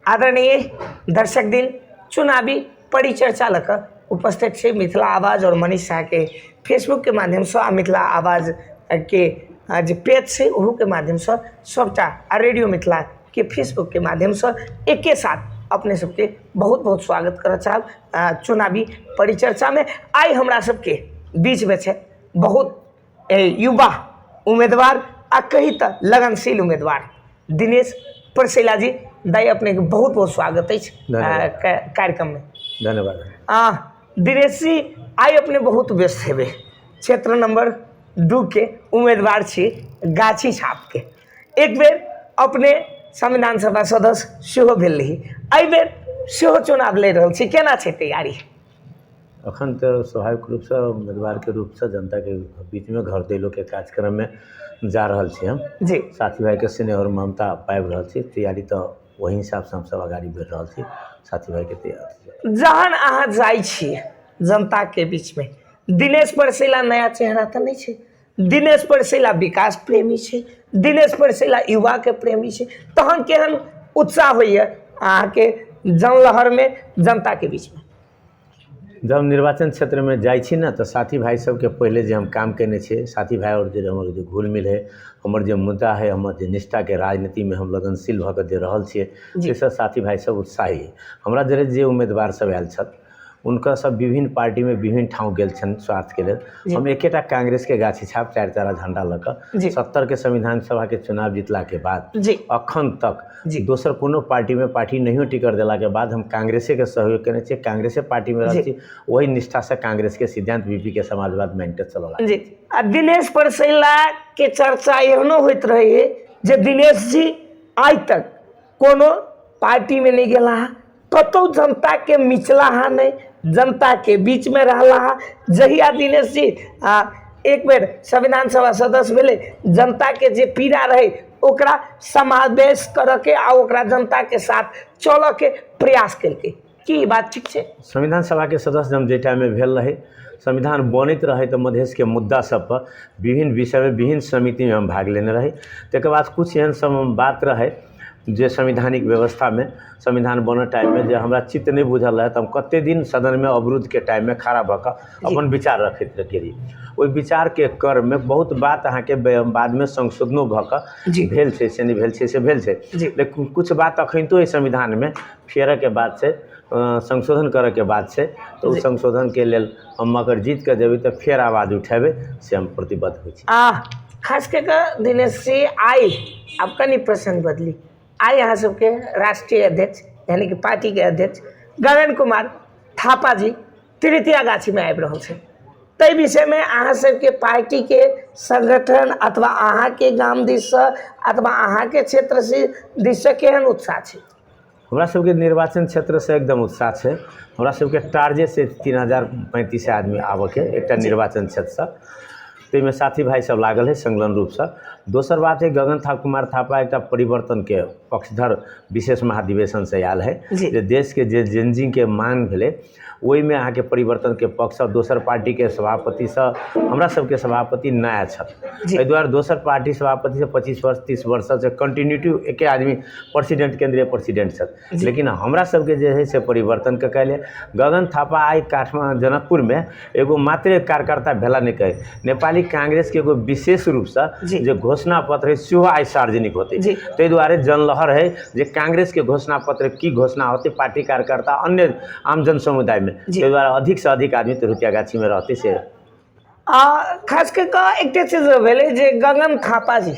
आदरणीय दर्शकदिन चुनावी परिचर्चा लकर उपस्थित छे मिथिला आवाज और मनीष शाह के फेसबुक के माध्यम से आ मिथिला आवाज के जे पेज से ओहू के माध्यम से सबटा आ रेडियो मिथिला के फेसबुक के माध्यम से एके साथ अपने सबके बहुत बहुत स्वागत कर चाहब चुनावी परिचर्चा में। आई हमरा सबके बीच में छे बहुत युवा उम्मीदवार आ कही तो लगनशील उम्मीदवार दिनेश परसैला जी। दाई अपने के बहुत बहुत स्वागत है कार्यक्रम में। धन्यवाद। दिनेश जी आई अपने बहुत व्यस्त हेबे, क्षेत्र नंबर 2 के उम्मीदवार छी गाछी छाप के। एक बेर अपने संविधान सभा सदस्य सेहो भेल रही, एहि बेर सेहो चुनाव ले रहल छी, केना छै तैयारी? अखन तो स्वाभाविक रूप से उम्मीदवार के रूप से जनता के बीच में घर दैलो के कार्यक्रम में जा रहल छी हम जी। साथी भाई के स्नेह और ममता पाबि रहल छी, तैयारी तो वही हिसाब से हम सब आगाड़ी बढ़ रहल छी साथी भाई के तैयारी। जहन अहाँ जाइ छी जनता के बीच में, दिनेश परसैला नया चेहरा तो नहीं छे, दिनेश परसैला विकास प्रेमी छे, दिनेश परसैला युवा के प्रेमी छे, तहन केहन उत्साह होइए अहाँ के जनलहर में जनता के बीच में? जब निर्वाचन क्षेत्र में जाइ छी ना तो साथी भाई सबके पहले जो हम काम केने छे, साथी भाई और जो हमर जो घुल मिल है, हमर जो मुद्दा है, हमर जो निष्ठा के राजनीति में हम लगनशील भऽ कऽ जे रहल छियै से सब साथी भाई सब उत्साही है। हमरा जरे जे उम्मीदवार सब आयल छथि उनका सब विभिन्न पार्टी में विभिन्न ठाव गेल छन स्वार्थ के लेल। हम एकेटा कांग्रेस के गाछी छाप 4 झंडा लऽ 70 के संविधान सभा के चुनाव जीतला के बाद अखन तक दोसर कोनो पार्टी में पार्टी नहीं टिकट देला के बाद हम कांग्रेसे के सहयोग केने छी, कांग्रेसे पार्टी में रहल छी, वही निष्ठा से कांग्रेस के सिद्धांत बीपी के समाजवाद मेंटेन चलला जी। आ दिनेश परसैला के चर्चा एहनो होइत रहे जे दिनेश जी आज तक कोनो पार्टी में नहीं गेला, कतौ जनता के मिचला नहीं, जनता के बीच में रहला। जहिया दिनेश जी एक बेर संविधान सभा सदस्य भेले, जनता के जे पीड़ा रहे ओकरा समावेश कर के आ ओकरा जनता के साथ चल के प्रयास केलके। की बात ठीक छै? संविधान सभा के सदस्य हम जे टाइम में भेल रहे, संविधान बनैत रहे तो मधेश के मुद्दा सब पर विभिन्न विषय में विभिन्न समिति में हम भाग लेने रहे। तकर बाद कुछ एहन सब बात रहे जे संवैधानिक व्यवस्था में संविधान बनल टाइम में जे हमरा चित्त नहीं बुझल रहे, तो हम कते दिन सदन में अवरुद्ध के टाइम में खड़ा भऽ कऽ अपन विचार रखैत रहिए। ओहि विचार के क्रम में बहुत बात अहाँ के बाद में संशोधनो भऽ कऽ भेल छै, से नहीं भेल छै से भेल छै, लेकिन कुछ बात अखनितो एहि संविधान में फेरऽ के बाद छै, संशोधन करऽ के बाद छै, तो संशोधन के लेल हम अगर जीत के देबै तो फेर आवाज उठेबै, से हम प्रतिबद्ध होइ छी। खास कर दिनेश जी आई आपका नहीं प्रसंग बदली, आई यहाँ सबके राष्ट्रीय अध्यक्ष यानी कि पार्टी के अध्यक्ष गगन कुमार थापा जी तृतीया गाछी में आबि रहल छै। तै विषय में अहाँ सबके पार्टी के संगठन अथवा अहाँ के गाम दिस अथवा अहाँ के क्षेत्र से दिस केहन उत्साह छै? हमरा सबके निर्वाचन क्षेत्र से एकदम उत्साह छै। हमरा सबके टारगेट से 3035 आदमी आबऽ के एकटा निर्वाचन क्षेत्र से, में साथी भाई सब लागल है संलग्न रूप से। दोसर बात है गगन कुमार थापा एक परिवर्तन के पक्षधर विशेष महाधिवेशन से आयल है, जे देश के जे जेनजी के मांग भेले वही में अहाँ के परिवर्तन के पक्ष और दोसर पार्टी के सभापति से हमरा सबके सभापति नया छथि, एहि दुआरे दोसर पार्टी सभापति से 25 वर्ष 30 वर्ष से कंटिन्यूटी एके आदमी प्रेसिडेंट केंद्रीय प्रेसिडेंट छथि, लेकिन हमरा सबके जे है से परिवर्तन के कैले। गगन थापा आई काठमांडू जनकपुर में एगो मात्र कार्यकर्ता भेला नहीं कहे, नेपाली कांग्रेस के एगो विशेष रूप से जो घोषणा पत्र है सेहो आई सार्वजनिक होते, ताहि दुआरे जनलहर है जे कांग्रेस के घोषणा पत्र की घोषणा होते पार्टी कार्यकर्ता अन्य आम जन समुदाय में, ताहि दुआरे अधिक से अधिक आदमी तृतीया गाछी में रहते से। खास कर एक चीज भेले जे गगन थापा जी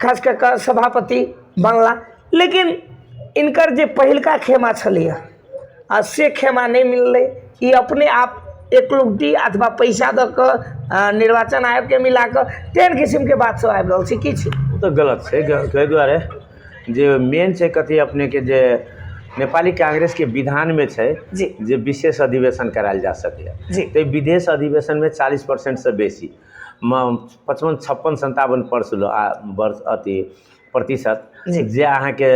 खास कर सभापति बनला, लेकिन इनकर जे पहिलका खेमा छलिए से खेमा नहीं मिलले, ये अपने आप एकलुटी अथवा पैसा दऽ कऽ निर्वाचन आयोग के मिला कऽ तेहन किस्म के बात सब आबि रहल छै, की छै? तो गलत छै। ताहि दुआरे जे मेन छै कथी अपने के जे नेपाली कांग्रेस के विधान में छै जे विशेष अधिवेशन करायल जा सके, तो विदेश अधिवेशन में 40% से बेसी 55 56 57 वर्ष अति प्रतिशत जी। जे अहाँके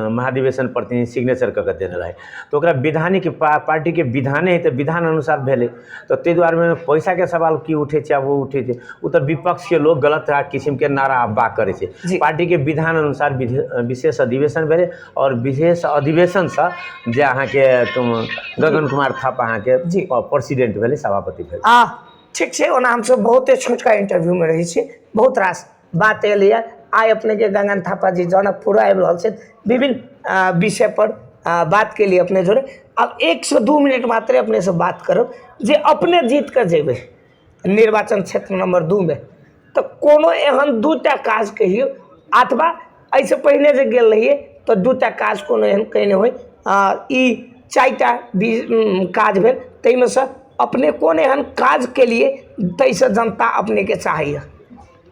महाधिवेशन प्रतिनिधि सिग्नेचर कऽ के देने रहे तो ओकरा विधानिक पार्टी के विधाने है तो विधान अनुसार भेलै तो ताहि दुआरे में पैसा के सवाल की उठे छै वो उठे छै वो तो विपक्ष के लोग गलत किस्म के नारा अब्बा करे छै जी। पार्टी के विधान अनुसार विशेष अधिवेशन भेलै और विशेष अधिवेशन से जे अहाँके गगन कुमार थापा अहाँके जी। प्रेसिडेंट भेलै सभापति भेलै ठीक है ओना हमसब बहुते छोटका इंटरव्यू में रही छी बहुत रास बात एलिए आइ अपने के गगन थापा जी जनकपुर आबि रहल छै विभिन्न विषय पर बात के लिए अपने जोड़े अब 1 से 2 मिनट मात्र अपने से बात करब जे अपने जीत कर जेबे निर्वाचन क्षेत्र नंबर 2 में तो कोनो एहन 2टा काज कहियो अथवा ऐसे पहले जे गेल रहिए तो 2टा काज कोनो एहन कहने होय ई 4टा काज भेल तैमे से अपने कोन एहन काज के लिए तैसे जनता अपने के चाहिए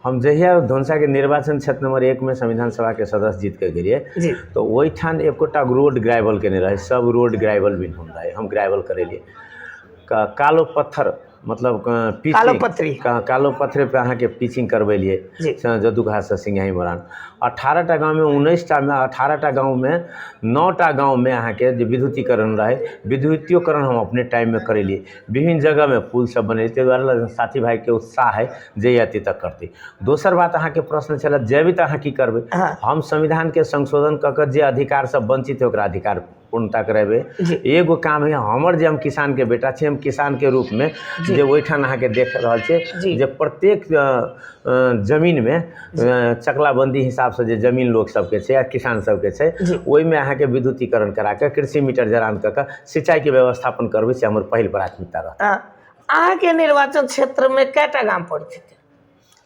हम जहिया धनसा के निर्वाचन क्षेत्र नंबर 1 में संविधान सभा के सदस्य जीत के गेलिए जी तो वही ठान एकोटा रोड ग्राइवल के नहीं रहे सब रोड ग्राइवल भी हम रहे हम ग्राइवल करेलिए कालो पत्थर मतलब कालो पत्थर पे अहाँ के पिचिंग करवेलिए जदुघाट से सिंघाई मोरान 18टा गाँव में 19टा में 18टा गाँव में 9टा गाँव में अहाँ के विद्युतीकरण रहे विद्युतीकरण हम अपने टाइम में करेलिए विभिन्न जगह में पुल सब बने द्वारा साथी भाई के उत्साह है जे अति तक करते दोसर बात अहाँ के प्रश्न चल जैवित अहाँ की करबे हम संविधान के संशोधन कऽ के जे अधिकार सब वंचित है ओकरा अधिकार पूर्णता कराबे एगो काम है हमर जे हम किसान के बेटा छे हम किसान के रूप में जे ओठान अहाँ के देख रहल छे जे प्रत्येक जमीन में चकलाबंदी हिसाब से जे जमीन लोग सबके छे या किसान सबके छे ओहि में अहाँ के विद्युतीकरण करा के कृषि मीटर जरान कऽ के सिंचाई के व्यवस्थापन करबे से हमर पहिल प्राथमिकता रहत अहाँ के निर्वाचन क्षेत्र में कएटा गांव पड़े छे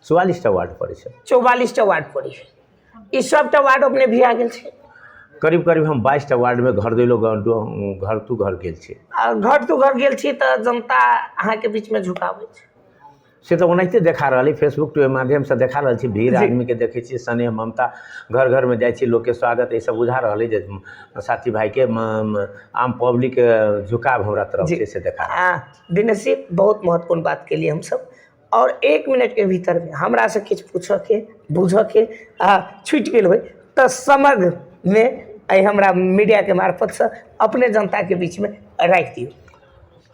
44टा वार्ड पड़े छे 44टा वार्ड पड़े छे ई सबटा वार्ड अपने भी आ गेल छे करीब करीब हम 22टा वार्ड में घर दिलो घर टू घर गेल छी घर टू घर गेल छी तो जनता अहाँ के बीच में झुकावे छे से तो ओनाहिते देखा रही फेसबुक के माध्यम से देखा रही भीड़ आदमी के देखे छी स्नेह ममता घर घर में जाए लोग के स्वागत ये सब बुझा रही जे साथी भाई के आम पब्लिक झुकाव हमरा तरफ से देखा दिनेश जी बहुत महत्वपूर्ण बात के लिए हम सब और 1 मिनट के भीतर में हमरा से कुछ पूछ के बुझ के छूट गेल हो तो समग्र में हमरा मीडिया के मार्फत से अपने जनता के बीच में रख दियो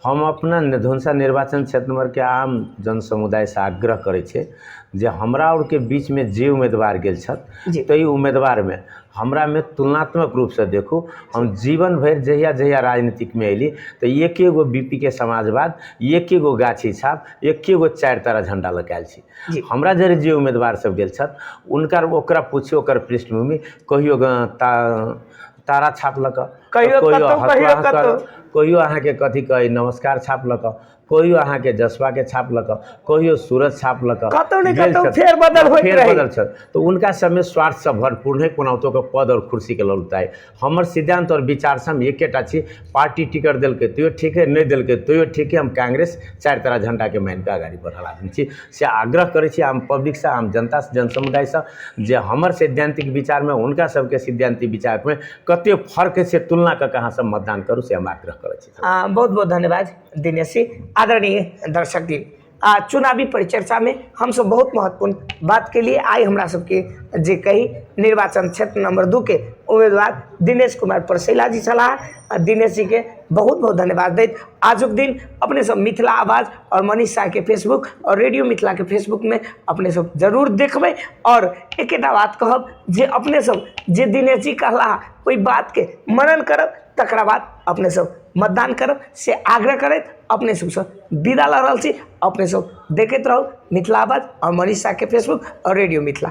हम अपना धनसा निर्वाचन क्षेत्र नंबर के आम जन समुदाय से आग्रह करे छे जे हमरा और के बीच में जे उम्मीदवार गेल छत तो ई उम्मीदवार में हमरा में तुलनात्मक रूप से देखू हम जीवन भर जहिया जहिया राजनीतिक में अली तो एक एगो बीपी के समाजवाद एक एगो गाछी छाप एक एगो 4 तारा झंडा लगायल छी हमरा जरे जे उम्मीदवार सब गेल छत उनकर ओकरा पूछियो ओकर पृष्ठभूमि कहियो तारा छाप लक कहियो अहाँ के कथी कही नमस्कार छाप लक कहियो अहाँ के जसवा के छाप लक कहियो सूरज छाप लक फेर बदल तो उनका सब में स्वार्थ से भरपूर है कोनातो के पद और कुर्सी के ललता है हमर सिद्धांत और विचार से हम एकेटा छी पार्टी टिकट दिलके तो ठीक है नहीं दिलके तो ठीक है हम कांग्रेस 4 तारा झंडा के मान के आगाड़ी बढ़ल आदमी छी से आग्रह करे छी आम पब्लिक से आम जनता से जन समुदाय से जे हमर सैद्धांतिक विचार में उनका सबके सैद्धांतिक विचार में कते फर्क से तुलना कर कहाँ सब मतदान करूँ से हम आग्रह करे छी बहुत बहुत धन्यवाद दिनेश जी आदरणीय दर्शक जी चुनावी परिचर्चा में हम सब बहुत महत्वपूर्ण बात के लिए आई हमरा सबके जे कही निर्वाचन क्षेत्र नंबर 2 के उम्मीदवार दिनेश कुमार परसैला जी सलाह दिनेश जी के बहुत बहुत धन्यवाद दैत आजुक दिन अपने सब मिथिला आवाज़ और मनीष शाह के फेसबुक और रेडियो मिथिला के फेसबुक में अपने सब जरूर देखबे और एकेटा बात कहब जे अपने सब जे दिनेश जी कहला ओई बात के मनन करब तकरा बाद अपने सब मतदान करब से आग्रह करत अपने सबसे विदा ल रहल छी अपने सब देखैत रहू मिथिला आवाज़ और मनीष शाह के फेसबुक और रेडियो मिथिला।